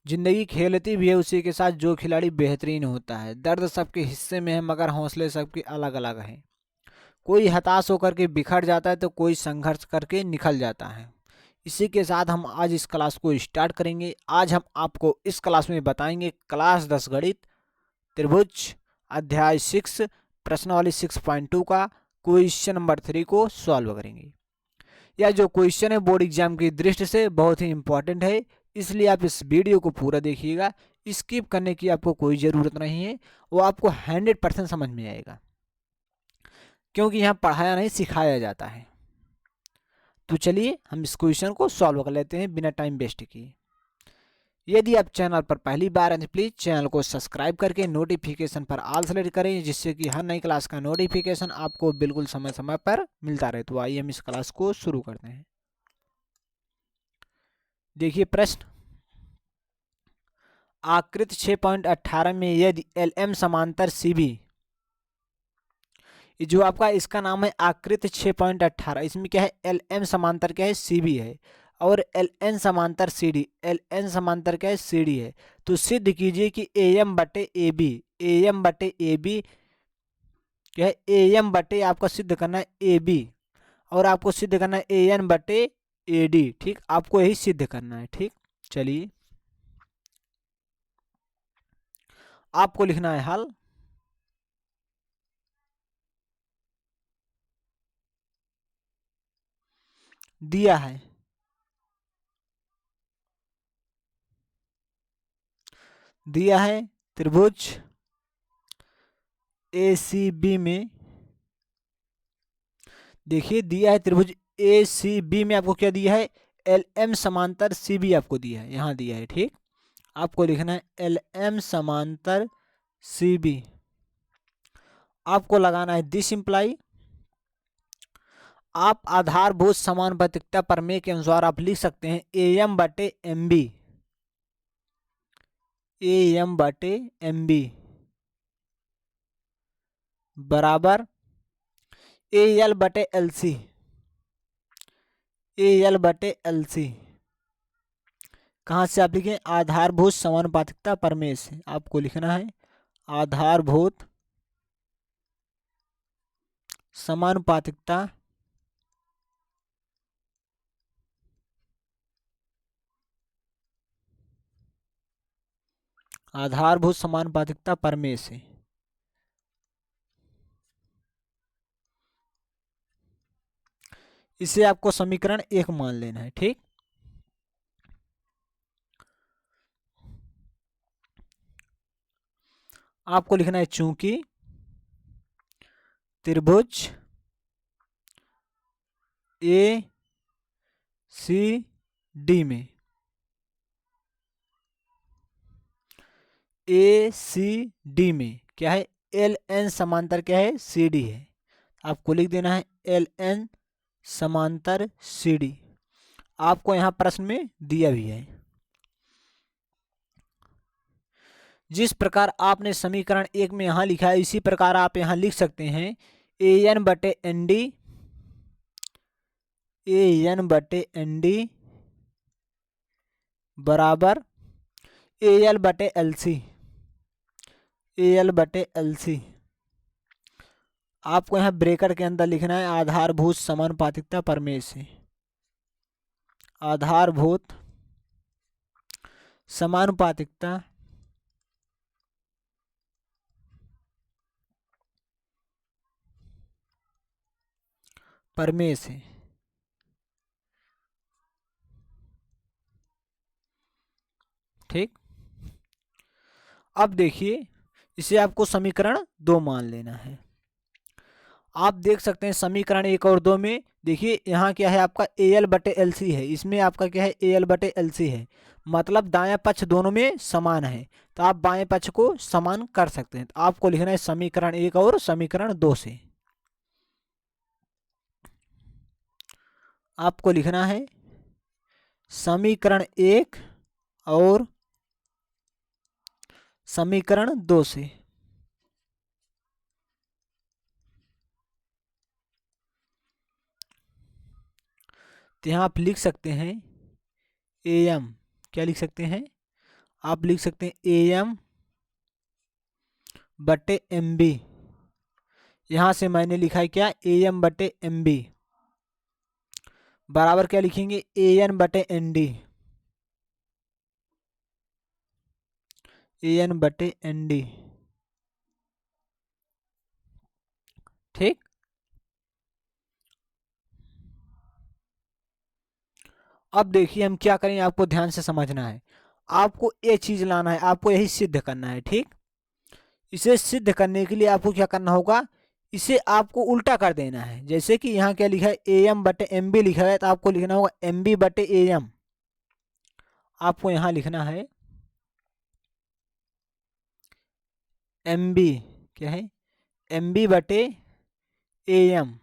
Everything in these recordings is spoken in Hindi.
जिंदगी खेलती भी है उसी के साथ जो खिलाड़ी बेहतरीन होता है। दर्द सबके हिस्से में है मगर हौसले सबके अलग अलग हैं। कोई हताश होकर के बिखर जाता है तो कोई संघर्ष करके निखल जाता है। इसी के साथ हम आज इस क्लास को स्टार्ट करेंगे। आज हम आपको इस क्लास में बताएंगे क्लास 10 गणित त्रिभुज अध्याय 6 प्रश्नावली 6.2 का क्वेश्चन नंबर 3 को सॉल्व करेंगे। यह जो क्वेश्चन है बोर्ड एग्जाम की दृष्टि से बहुत ही इंपॉर्टेंट है, इसलिए आप इस वीडियो को पूरा देखिएगा। स्किप करने की आपको कोई ज़रूरत नहीं है, वो आपको 100% समझ में आएगा, क्योंकि यहाँ पढ़ाया नहीं सिखाया जाता है। तो चलिए हम इस क्वेश्चन को सॉल्व कर लेते हैं बिना टाइम वेस्ट किए। यदि आप चैनल पर पहली बार हैं तो प्लीज़ चैनल को सब्सक्राइब करके नोटिफिकेशन पर ऑल सेलेक्ट करें, जिससे कि हर नई क्लास का नोटिफिकेशन आपको बिल्कुल समय समय पर मिलता रहे। तो आइए हम इस क्लास को शुरू करते हैं। देखिए प्रश्न, आकृति 6.18 में यदि LM समांतर CB, जो आपका इसका नाम है आकृति 6.18, इसमें क्या है LM समांतर क्या है CB है, और LN समांतर CD, LN समांतर क्या है CD है। तो सिद्ध कीजिए कि AM बटे AB, AM बटे AB क्या है, AM बटे आपको सिद्ध करना है AB, और आपको सिद्ध करना है AN बटे AD। ठीक, आपको यही सिद्ध करना है। ठीक, चलिए आपको लिखना है हल। दिया है त्रिभुज ACB में, देखिए दिया है त्रिभुज ACB में आपको क्या दिया है, LM समांतर CB आपको दिया है, यहाँ दिया है। ठीक, आपको लिखना है LM समांतर CB। आपको लगाना है दिस इम्प्लाई। आप आधारभूत समानुपातिकता प्रमेय के अनुसार आप लिख सकते हैं AM बटे MB, AM बटे MB बराबर AL बटे LC, AL बटे LC। कहाँ से आप लिखें, आधारभूत समानुपातिकता प्रमेय से आपको लिखना है आधारभूत समानुपातिकता आधारभूत समानुपातिकता प्रमेय से। इसे आपको समीकरण 1 मान लेना है। ठीक, आपको लिखना है चूंकि त्रिभुज ACD में क्या है, LN समांतर क्या है CD है। आपको लिख देना है LN समांतर CD। आपको यहां प्रश्न में दिया भी है। जिस प्रकार आपने समीकरण 1 में यहां लिखा है, इसी प्रकार आप यहां लिख सकते हैं AN बटे ND, AN बटे ND बराबर AL बटे LC, AL बटे LC। आपको यहाँ ब्रेकर के अंदर लिखना है आधारभूत समानुपातिकता प्रमेय से, आधारभूत समानुपातिकता प्रमेय से। ठीक, अब देखिए इसे आपको समीकरण 2 मान लेना है। आप देख सकते हैं समीकरण 1 और 2 में, देखिए यहाँ क्या है आपका AL बटे LC है, इसमें आपका क्या है AL बटे LC है, मतलब दायां पक्ष दोनों में समान है, तो आप बाएं पक्ष को समान कर सकते हैं। तो आपको लिखना है समीकरण 1 और समीकरण 2 से। आपको लिखना है समीकरण 1 और समीकरण 2 से। तो यहाँ आप लिख सकते हैं AM, क्या लिख सकते हैं आप लिख सकते हैं AM बटे MB। यहां से मैंने लिखा है क्या, AM बटे MB बराबर क्या लिखेंगे, AN बटे ND, AN बटे ND। ठीक। अब देखिए हम क्या करें, आपको ध्यान से समझना है। आपको ये चीज लाना है, आपको यही सिद्ध करना है। ठीक। इसे सिद्ध करने के लिए आपको क्या करना होगा, इसे आपको उल्टा कर देना है। जैसे कि यहाँ क्या लिखा है, AM बटे MB लिखा है, तो आपको लिखना होगा MB बटे AM। आपको यहाँ लिखना है MB, क्या है, MB बटे AM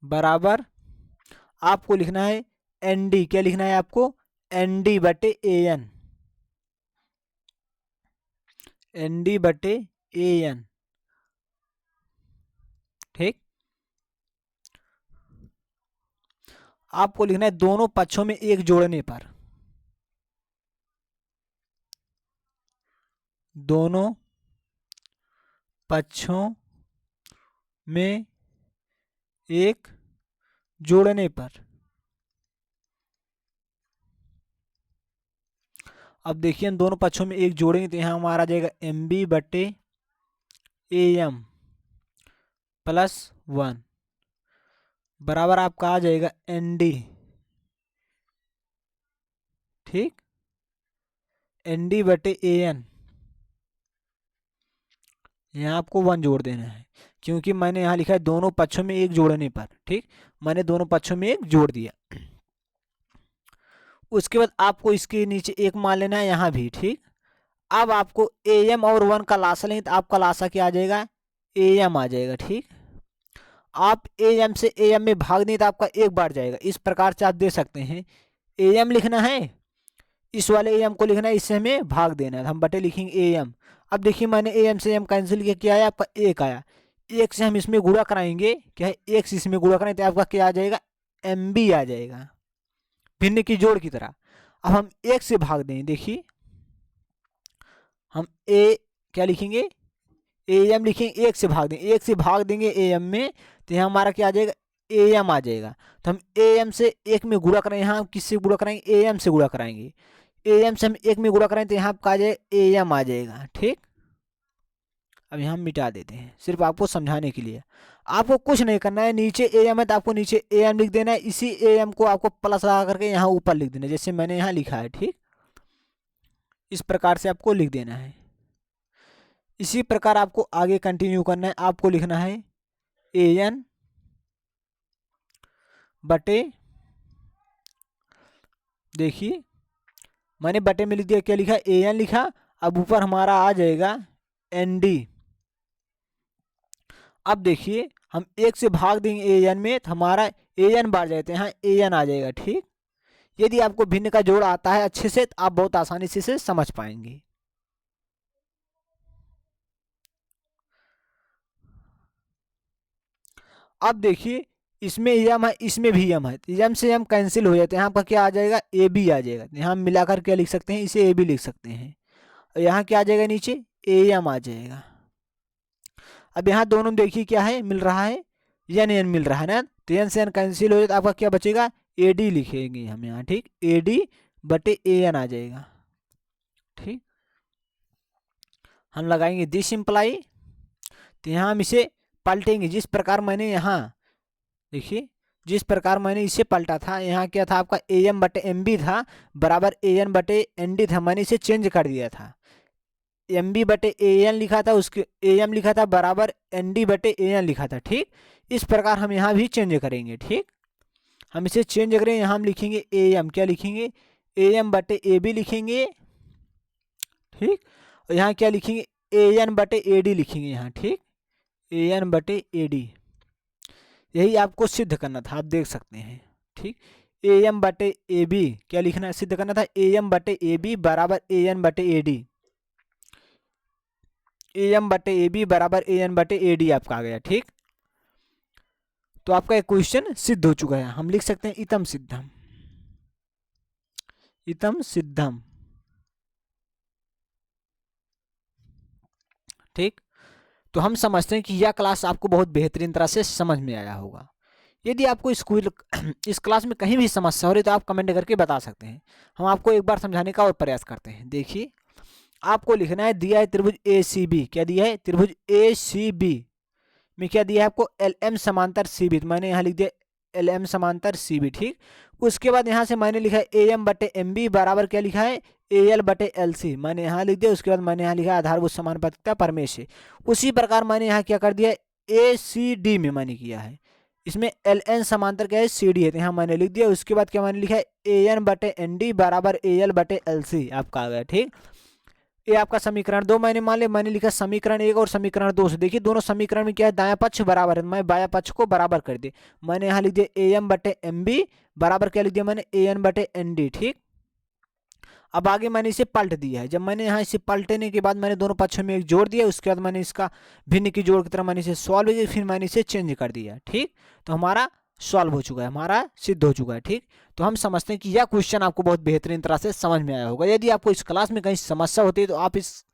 बराबर आपको लिखना है ND, क्या लिखना है आपको, ND बटे AN, ND बटे AN। ठीक। आपको लिखना है दोनों पक्षों में एक जोड़ने पर, दोनों पक्षों में एक जोड़ने पर। अब देखिए हम दोनों पक्षों में एक जोड़ेंगे तो यहाँ हमारा आ जाएगा MB बटे AM प्लस 1 बराबर आपका आ जाएगा ND। ठीक। ND बटे AN, यहाँ आपको 1 जोड़ देना है, क्योंकि मैंने यहाँ लिखा है दोनों पक्षों में एक जोड़ने पर। ठीक। मैंने दोनों पक्षों में एक जोड़ दिया। उसके बाद आपको इसके नीचे एक मान लेना है यहाँ भी। ठीक। अब आपको AM और 1 का लासा लेंगे तो आपका लासा क्या आ जाएगा, AM आ जाएगा। ठीक। आप AM से AM में भाग दें तो आपका एक बार जाएगा। इस प्रकार से आप दे सकते हैं, AM लिखना है, इस वाले AM को लिखना है, इससे हमें भाग देना है, हम बटे लिखेंगे AM। अब देखिए मैंने AM से AM कैंसिल किया, क्या आया आपका, एक आया। एक से हम इसमें गुणा कराएंगे, क्या है, एक से इसमें गुणा कराएंगे तो आपका क्या आ जाएगा, MB आ जाएगा, भिन्न की जोड़ की तरह। अब हम एक से भाग दें, देखिए हम क्या लिखेंगे, AM लिखेंगे, एक से भाग दें, एक से भाग देंगे AM में तो यहाँ हमारा क्या आ जाएगा, AM आ जाएगा। तो हम AM से एक में गुणा करें, यहाँ हम किससे गुणा कराएंगे, AM से गुणा कराएंगे। AM से हम एक में गुणा करें तो यहाँ आपका आ जाएगा AM आ जाएगा। ठीक। अब यहाँ हम मिटा देते हैं सिर्फ आपको समझाने के लिए, आपको कुछ नहीं करना है। नीचे AM है तो आपको नीचे AM लिख देना है, इसी AM को आपको प्लस लगा करके यहाँ ऊपर लिख देना है, जैसे मैंने यहाँ लिखा है। ठीक। इस प्रकार से आपको लिख देना है। इसी प्रकार आपको आगे कंटिन्यू करना है। आपको लिखना है AN बटे, देखिए मैंने बटे में लिख दिया, क्या लिखा, AN लिखा। अब ऊपर हमारा आ जाएगा ND। अब देखिए हम एक से भाग देंगे AN में तो हमारा AN बार जाते हैं, यहाँ AN आ जाएगा। ठीक। यदि आपको भिन्न का जोड़ आता है अच्छे से तो आप बहुत आसानी से इसे समझ पाएंगे। अब देखिए इसमें यम है, इसमें भी यम है, यम से यम कैंसिल हो जाते हैं, यहाँ पर क्या आ जाएगा, AB आ जाएगा। यहाँ मिलाकर क्या लिख सकते हैं, इसे AB लिख सकते हैं। और यहाँ क्या आ जाएगा, नीचे AM आ जाएगा। अब यहाँ दोनों देखिए क्या है, मिल रहा है, n मिल रहा है ना, तो n से n कैंसिल हो जाए तो आपका क्या बचेगा, AD लिखेंगे हम यहाँ। ठीक। AD बटे AN आ जाएगा। ठीक। हम लगाएंगे दिस इम्प्लाई, तो यहाँ हम इसे पलटेंगे जिस प्रकार मैंने यहाँ, देखिए जिस प्रकार मैंने इसे पलटा था, यहाँ क्या था आपका AM बटे MB था बराबर AN बटे ND था, मैंने इसे चेंज कर दिया था। MB बटे AN लिखा था, उसके AM लिखा था बराबर ND बटे AN लिखा था। ठीक। इस प्रकार हम यहाँ भी चेंज करेंगे। ठीक। हम इसे चेंज करें, यहाँ हम लिखेंगे AM, क्या लिखेंगे, AM बटे AB लिखेंगे। ठीक। और यहाँ क्या लिखेंगे, AN बटे AD लिखेंगे यहाँ। ठीक। AN बटे AD, यही आपको सिद्ध करना था, आप देख सकते हैं। ठीक। AM बटे AB क्या लिखना है, सिद्ध करना था, AM बटे AB बराबर AN बटे AD, AM बटे AB बराबर AN बटे AD आपका आ गया। ठीक। तो आपका एक क्वेश्चन सिद्ध हो चुका है, हम लिख सकते हैं इतम सिद्धम। इतम सिद्धम। ठीक, तो हम समझते हैं कि यह क्लास आपको बहुत बेहतरीन तरह से समझ में आया होगा। यदि आपको स्कूल इस क्लास में कहीं भी समस्या हो रही तो आप कमेंट करके बता सकते हैं, हम आपको एक बार समझाने का और प्रयास करते हैं। देखिए, आपको लिखना है, दिया है त्रिभुज ए सी बी। क्या दिया है? त्रिभुज ए सी बी में क्या दिया है आपको? एल एम समांतर सी बी। तो मैंने यहाँ लिख दिया एल एम समांतर सी बी। ठीक, उसके बाद यहाँ से मैंने लिखा है ए एम बटे एम बी बराबर क्या लिखा है? ए एल बटे एल सी। मैंने यहाँ लिख दिया। उसके बाद मैंने यहाँ लिखा आधारभूत समानुपातिकता प्रमेय से। उसी प्रकार मैंने यहाँ क्या कर दिया? ए सी डी में मैंने किया है। इसमें एल एन समांतर क्या है? सी डी है, तो यहाँ मैंने लिख दिया। उसके बाद क्या मैंने लिखा है? ए एन बटे एन डी बराबर ए एल बटे एल सी आपका आ गया। ठीक, ये आपका समीकरण 2 मैंने मान लिया। मैंने लिखा समीकरण 1 और समीकरण 2 से। देखिए, दोनों समीकरण में क्या है? दायां पक्ष बराबर है, मैं बायां पक्ष को बराबर कर दिया। मैंने यहाँ लिख दिया ए एम बटे एम बी बराबर क्या लिख दिया मैंने? ए एन बटे एन डी। ठीक, अब आगे मैंने इसे पलट दिया है। जब मैंने यहाँ इसे पलटने के बाद मैंने दोनों पक्षों में एक जोड़ दिया। उसके बाद मैंने इसका भिन्न की जोड़ की तरह मैंने इसे सॉल्व किया, फिर मैंने इसे चेंज कर दिया। ठीक, तो हमारा सॉल्व हो चुका है, हमारा सिद्ध हो चुका है। ठीक, तो हम समझते हैं कि यह क्वेश्चन आपको बहुत बेहतरीन तरह से समझ में आया होगा। यदि आपको इस क्लास में कहीं समस्या होती है तो आप इस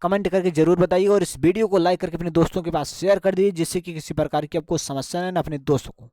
कमेंट करके जरूर बताइए, और इस वीडियो को लाइक करके अपने दोस्तों के पास शेयर कर दीजिए, जिससे कि किसी प्रकार की आपको समस्या न अपने दोस्तों को।